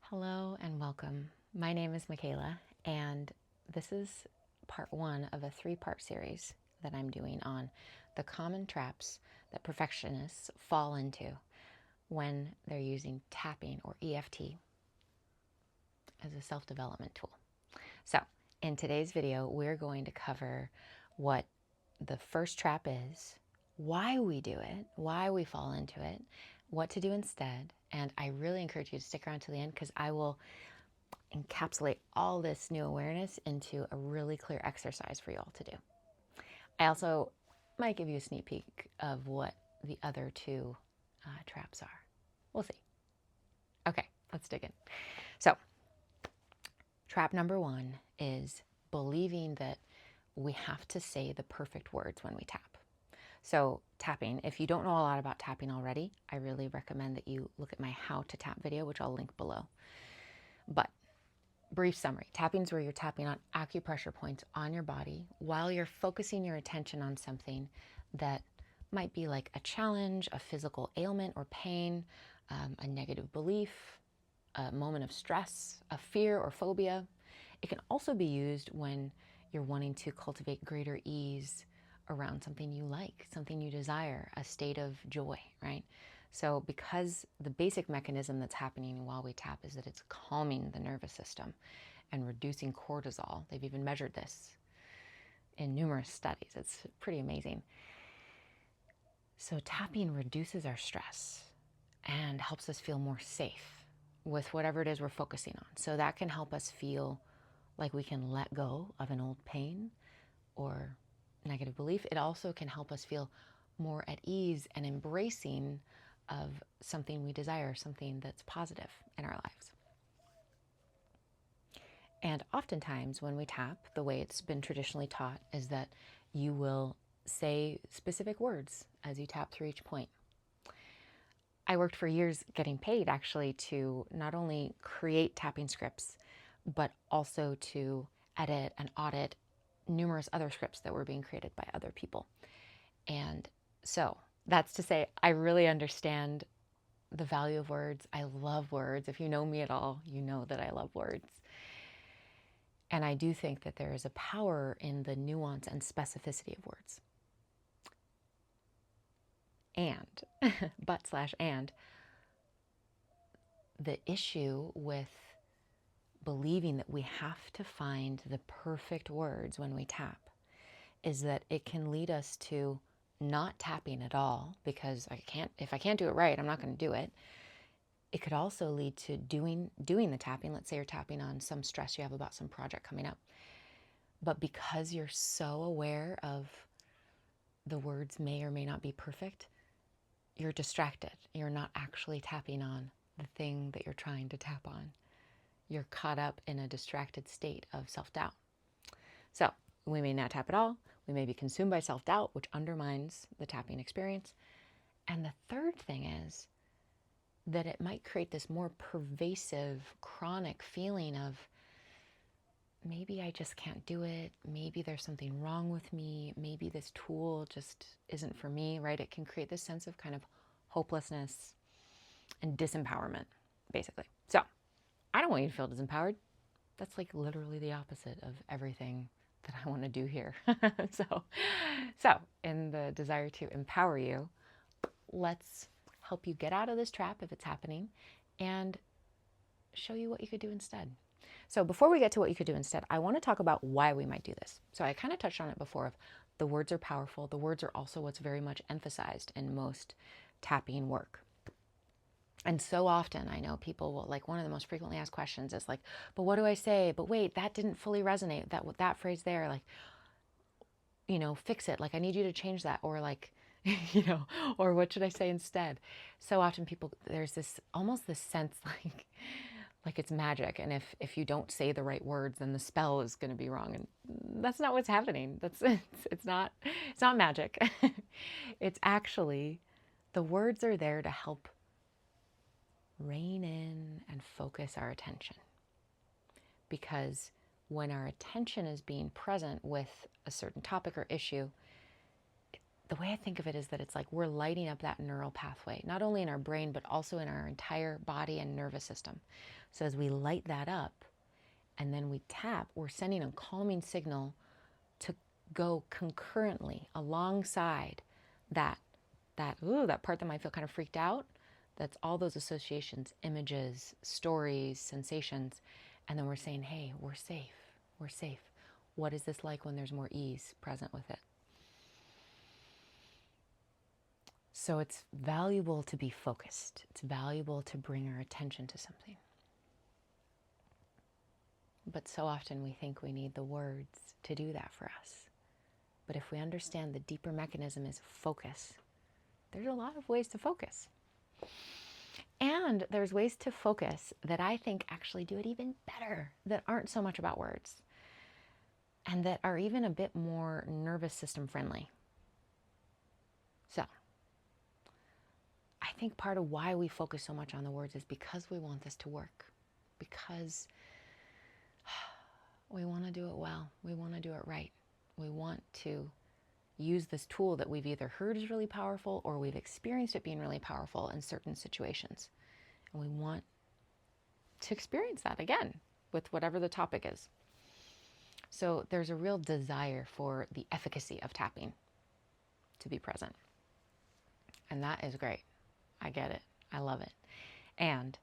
Hello and welcome. My name is Michaela, and this is part one of a three-part series that I'm doing on the common traps that perfectionists fall into when they're using tapping or EFT as a self-development tool. So, in today's video, we're going to cover what the first trap is, why we do it, why we fall into it, what to do instead, and I really encourage you to stick around to the end because I will encapsulate all this new awareness into a really clear exercise for you all to do. I also might give you a sneak peek of what the other two traps are. We'll see. Okay, let's dig in. So, trap number one is believing that we have to say the perfect words when we tap. So tapping, if you don't know a lot about tapping already, I really recommend that you look at my how to tap video, which I'll link below. But brief summary, tapping is where you're tapping on acupressure points on your body while you're focusing your attention on something that might be like a challenge, a physical ailment or pain, a negative belief, a moment of stress, a fear or phobia. It can also be used when you're wanting to cultivate greater ease around something you like, something you desire, a state of joy, right? So because the basic mechanism that's happening while we tap is that it's calming the nervous system and reducing cortisol. They've even measured this in numerous studies. It's pretty amazing. So tapping reduces our stress and helps us feel more safe with whatever it is we're focusing on. So that can help us feel like we can let go of an old pain or negative belief. It also can help us feel more at ease and embracing of something we desire, something that's positive in our lives. And oftentimes when we tap, the way it's been traditionally taught is that you will say specific words as you tap through each point. I worked for years getting paid actually to not only create tapping scripts, but also to edit and audit numerous other scripts that were being created by other people. And so that's to say, I really understand the value of words. I love words. If you know me at all, you know that I love words. And I do think that there is a power in the nuance and specificity of words. And, and, the issue with believing that we have to find the perfect words when we tap is that it can lead us to not tapping at all because if I can't do it right, I'm not going to do it. It could also lead to doing the tapping. Let's say you're tapping on some stress you have about some project coming up. But because you're so aware of the words may or may not be perfect, you're distracted. You're not actually tapping on the thing that you're trying to tap on. You're caught up in a distracted state of self-doubt. So we may not tap at all. We may be consumed by self-doubt, which undermines the tapping experience. And the third thing is that it might create this more pervasive, chronic feeling of maybe I just can't do it. Maybe there's something wrong with me. Maybe this tool just isn't for me, right? It can create this sense of kind of hopelessness and disempowerment, basically. So I don't want you to feel disempowered. That's like literally the opposite of everything that I want to do here. So in the desire to empower you, let's help you get out of this trap if it's happening and show you what you could do instead. So before we get to what you could do instead, I want to talk about why we might do this. So I kind of touched on it before of the words are powerful. The words are also what's very much emphasized in most tapping work. And so often I know people will, like, one of the most frequently asked questions is like, but what do I say? But wait, that didn't fully resonate. That phrase there, like, fix it. Like, I need you to change that. Or like, or what should I say instead? So often there's this, almost this sense like it's magic. And if you don't say the right words, then the spell is going to be wrong. And that's not what's happening. It's not magic. It's actually, the words are there to help rein in and focus our attention. Because when our attention is being present with a certain topic or issue, the way I think of it is that it's like we're lighting up that neural pathway, not only in our brain, but also in our entire body and nervous system. So as we light that up and then we tap, we're sending a calming signal to go concurrently alongside that part that might feel kind of freaked out. That's all those associations, images, stories, sensations. And then we're saying, hey, we're safe. We're safe. What is this like when there's more ease present with it? So it's valuable to be focused. It's valuable to bring our attention to something. But so often we think we need the words to do that for us. But if we understand the deeper mechanism is focus, there's a lot of ways to focus. And there's ways to focus that I think actually do it even better, that aren't so much about words, and that are even a bit more nervous system friendly. So, I think part of why we focus so much on the words is because we want this to work, because we want to do it well, we want to do it right, we want to use this tool that we've either heard is really powerful or we've experienced it being really powerful in certain situations. And we want to experience that again with whatever the topic is. So there's a real desire for the efficacy of tapping to be present. And that is great. I get it. I love it. And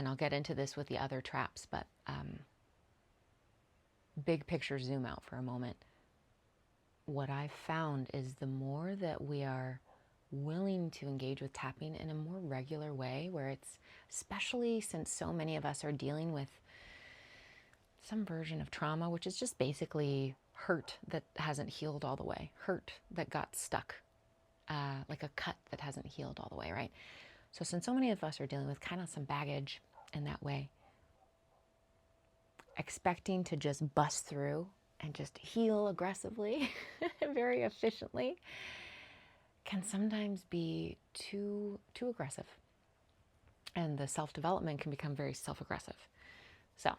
I'll get into this with the other traps, but big picture zoom out for a moment. What I've found is the more that we are willing to engage with tapping in a more regular way, where it's, especially since so many of us are dealing with some version of trauma, which is just basically hurt that hasn't healed all the way, hurt that got stuck, like a cut that hasn't healed all the way, right? So since so many of us are dealing with kind of some baggage in that way, expecting to just bust through and just heal aggressively, very efficiently, can sometimes be too aggressive. And the self-development can become very self-aggressive. So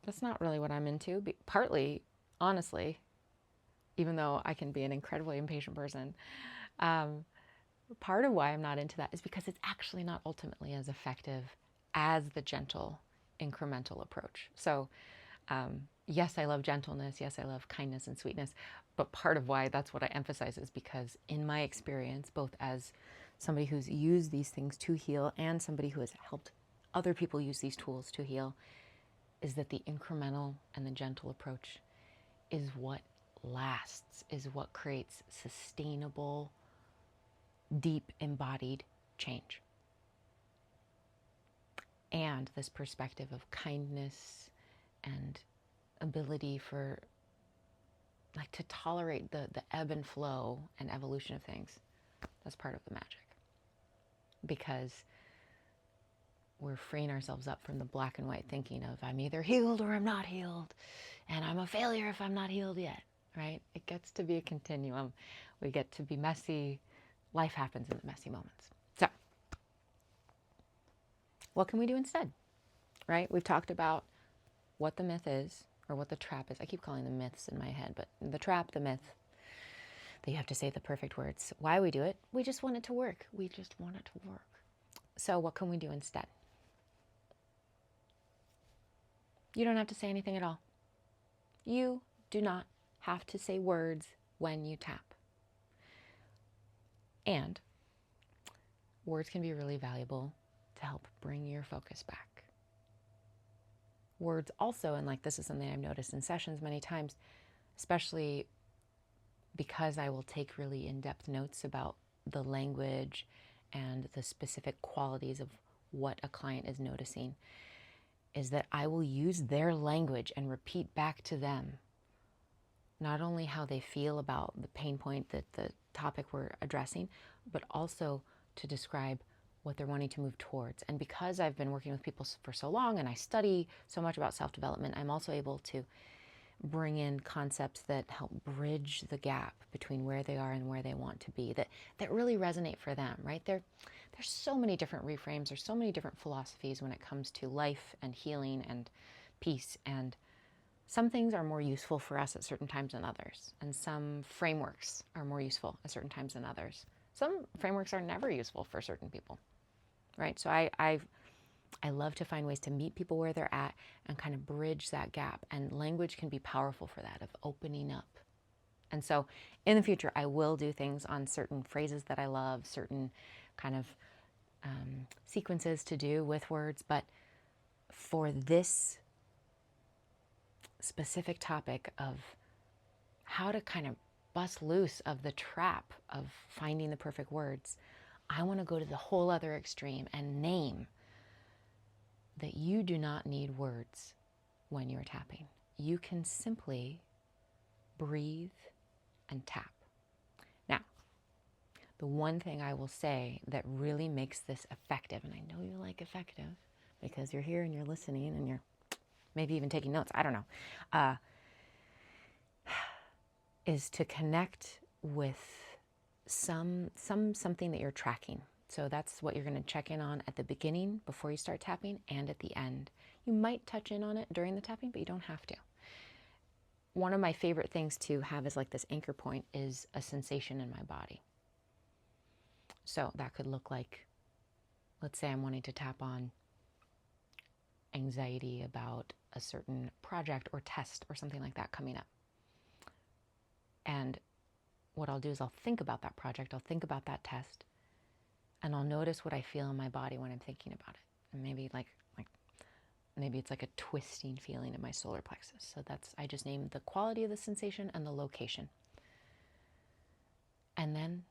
that's not really what I'm into. Partly, honestly, even though I can be an incredibly impatient person, part of why I'm not into that is because it's actually not ultimately as effective as the gentle, incremental approach. So yes, I love gentleness. Yes, I love kindness and sweetness. But part of why that's what I emphasize is because in my experience, both as somebody who's used these things to heal and somebody who has helped other people use these tools to heal, is that the incremental and the gentle approach is what lasts, is what creates sustainable, deep embodied change. And this perspective of kindness and ability for, like, to tolerate the ebb and flow and evolution of things. That's part of the magic. Because we're freeing ourselves up from the black and white thinking of I'm either healed or I'm not healed, and I'm a failure if I'm not healed yet, right? It gets to be a continuum. We get to be messy. Life happens in the messy moments. So, what can we do instead, right? We've talked about what the myth is, or what the trap is. I keep calling them myths in my head, but the trap, the myth, that you have to say the perfect words. Why we do it? We just want it to work. We just want it to work. So what can we do instead? You don't have to say anything at all. You do not have to say words when you tap. And words can be really valuable to help bring your focus back. Words also, and like this is something I've noticed in sessions many times, especially because I will take really in-depth notes about the language and the specific qualities of what a client is noticing, is that I will use their language and repeat back to them not only how they feel about the pain point that the topic we're addressing, but also to describe what they're wanting to move towards. And because I've been working with people for so long and I study so much about self-development, I'm also able to bring in concepts that help bridge the gap between where they are and where they want to be, that really resonate for them, right? There's so many different reframes, there's so many different philosophies when it comes to life and healing and peace and some things are more useful for us at certain times than others, and some frameworks are more useful at certain times than others. Some frameworks are never useful for certain people, right? So I love to find ways to meet people where they're at and kind of bridge that gap. And language can be powerful for that, of opening up. And so in the future, I will do things on certain phrases that I love, certain kind of sequences to do with words. But for this specific topic of how to kind of bust loose of the trap of finding the perfect words, I want to go to the whole other extreme and name that you do not need words when you're tapping. You can simply breathe and tap. Now, the one thing I will say that really makes this effective, and I know you like effective because you're here and you're listening and you're maybe even taking notes, I don't know, is to connect with something that you're tracking. So that's what you're going to check in on at the beginning before you start tapping and at the end. You might touch in on it during the tapping, but you don't have to. One of my favorite things to have as like this anchor point is a sensation in my body. So that could look like, let's say I'm wanting to tap on anxiety about a certain project or test or something like that coming up. And what I'll do is I'll think about that project, I'll think about that test, and I'll notice what I feel in my body when I'm thinking about it. And maybe maybe it's like a twisting feeling in my solar plexus. So I just named the quality of the sensation and the location. And then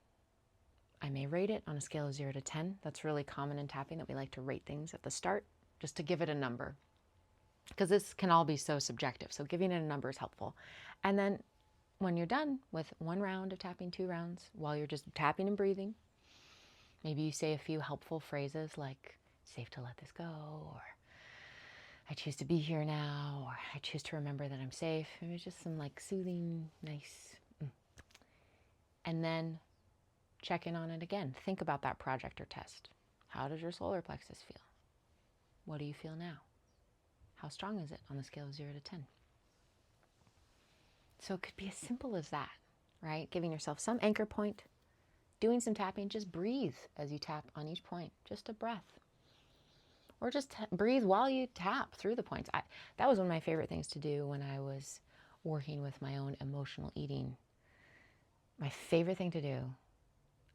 I may rate it on a scale of 0 to 10. That's really common in tapping, that we like to rate things at the start just to give it a number, because this can all be so subjective. So giving it a number is helpful. And then when you're done with 1 round of tapping, 2 rounds, while you're just tapping and breathing, maybe you say a few helpful phrases like, safe to let this go, or I choose to be here now, or I choose to remember that I'm safe. Maybe just some like soothing, nice. And then check in on it again. Think about that project or test. How does your solar plexus feel? What do you feel now? How strong is it on the scale of 0 to 10? So it could be as simple as that, right? Giving yourself some anchor point, doing some tapping, just breathe as you tap on each point, just a breath. Or just breathe while you tap through the points. That was one of my favorite things to do when I was working with my own emotional eating. My favorite thing to do,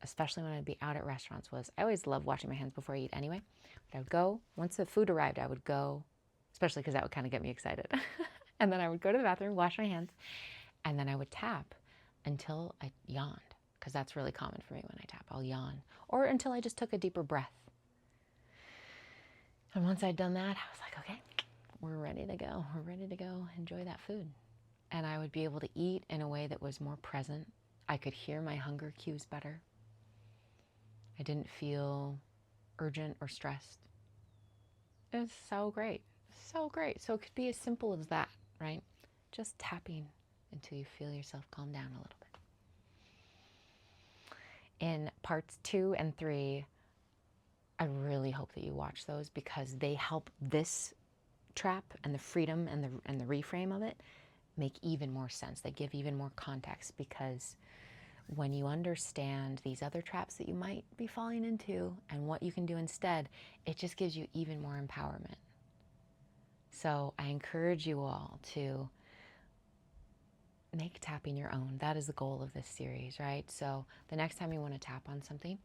especially when I'd be out at restaurants, was I always loved washing my hands before I eat anyway. But I would go, once the food arrived, I would go, especially because that would kind of get me excited. And then I would go to the bathroom, wash my hands, and then I would tap until I yawned, because that's really common for me when I tap. I'll yawn. Or until I just took a deeper breath. And once I'd done that, I was like, okay, we're ready to go. We're ready to go enjoy that food. And I would be able to eat in a way that was more present. I could hear my hunger cues better. I didn't feel urgent or stressed. It was so great. So great. So it could be as simple as that, right? Just tapping until you feel yourself calm down a little bit. In parts 2 and 3, I really hope that you watch those, because they help this trap and the freedom and the reframe of it make even more sense. They give even more context, because when you understand these other traps that you might be falling into and what you can do instead, it just gives you even more empowerment. So I encourage you all to make tapping your own. That is the goal of this series, right? So the next time you want to tap on something,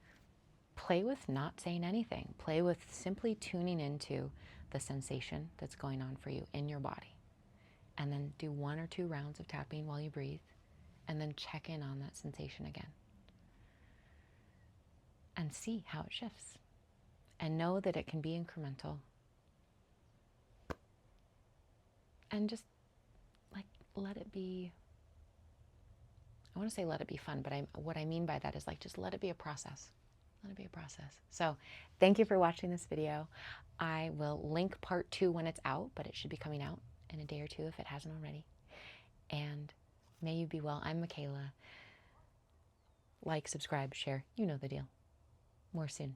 play with not saying anything. Play with simply tuning into the sensation that's going on for you in your body. And then do 1 or 2 rounds of tapping while you breathe, and then check in on that sensation again. And see how it shifts. And know that it can be incremental. And just let it be, I want to say let it be fun, but what I mean by that is just let it be a process. Let it be a process. So thank you for watching this video. I will link part 2 when it's out, but it should be coming out in a day or 2 if it hasn't already. And may you be well. I'm Michaela. Like, subscribe, share. You know the deal. More soon.